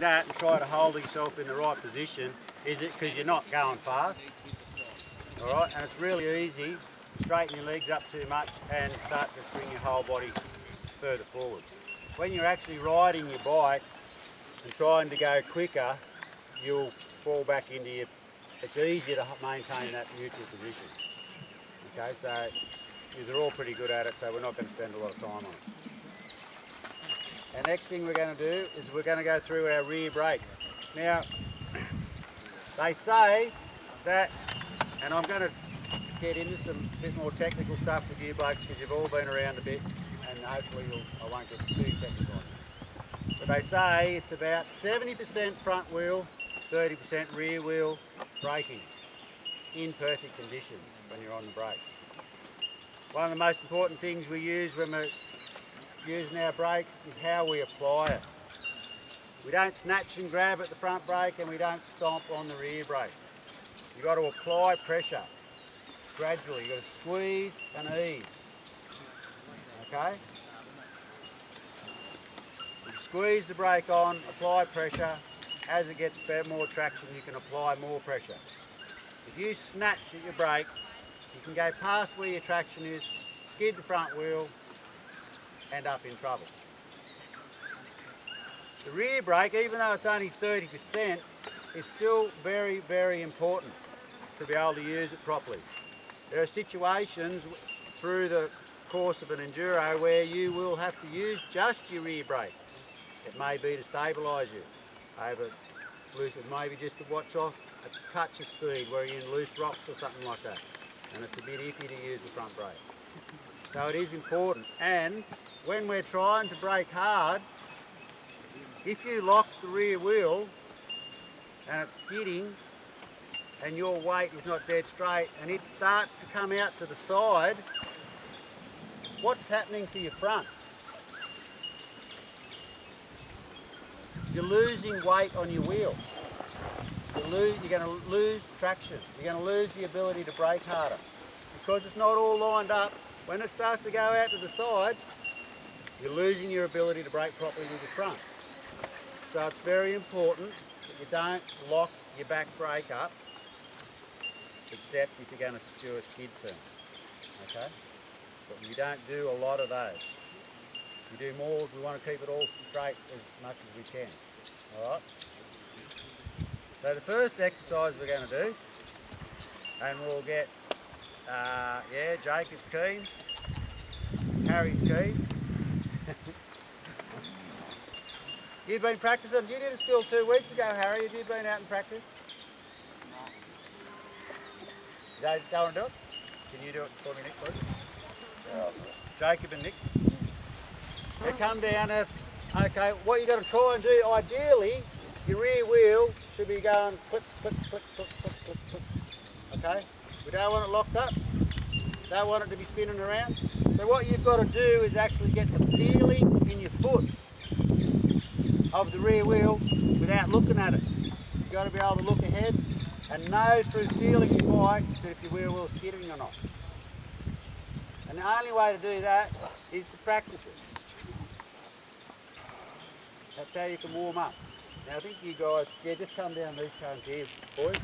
That and try to hold yourself in the right position is it because you're not going fast. Alright, and it's really easy. Straighten your legs up too much and start to swing your whole body further forward. When you're actually riding your bike and trying to go quicker, you'll fall back into your... It's easier to maintain that neutral position. Okay, so they're all pretty good at it, so we're not going to spend a lot of time on it. And next thing we're going to do is we're going to go through our rear brake. Now, they say that, and I'm going to get into some bit more technical stuff with you blokes because you've all been around a bit, and hopefully I won't get too technical on it. But they say it's about 70% front wheel, 30% rear wheel braking in perfect conditions when you're on the brake. One of the most important things we use when we're using our brakes is how we apply it. We don't snatch and grab at the front brake and we don't stomp on the rear brake. You've got to apply pressure gradually. You've got to squeeze and ease. Okay? You squeeze the brake on, apply pressure. As it gets more traction, you can apply more pressure. If you snatch at your brake, you can go past where your traction is, skid the front wheel, end up in trouble. The rear brake, even though it's only 30%, is still very, very important to be able to use it properly. There are situations through the course of an enduro where you will have to use just your rear brake. It may be to stabilise you over loose, it may be just to watch off a touch of speed where you're in loose rocks or something like that, and it's a bit iffy to use the front brake. So it is important, and when we're trying to brake hard, if you lock the rear wheel and it's skidding and your weight is not dead straight and it starts to come out to the side, what's happening to your front? You're losing weight on your wheel. You're going to lose traction. You're going to lose the ability to brake harder because it's not all lined up. When it starts to go out to the side, you're losing your ability to brake properly with your front. So it's very important that you don't lock your back brake up, except if you're going to do a skid turn. Okay? But we don't do a lot of those. We do more, we want to keep it all straight as much as we can. Alright? So the first exercise we're going to do, and we'll get, Jacob's keen, Harry's keen. You've been practicing, you did a skill 2 weeks ago, Harry. Have you been out and practiced? Is that going to do it? Can you do it for me, Nick, please? Yeah. Jacob and Nick. They come down, okay, what you've got to try and do, ideally, your rear wheel should be going click, click, click, click, click, click, click. Okay? We don't want it locked up. Don't want it to be spinning around. So what you've got to do is actually get the feeling in your foot of the rear wheel without looking at it. You've got to be able to look ahead and know through feeling your bike that if your rear wheel's skidding or not. And the only way to do that is to practice it. That's how you can warm up. Now I think you guys, just come down these cones here, boys.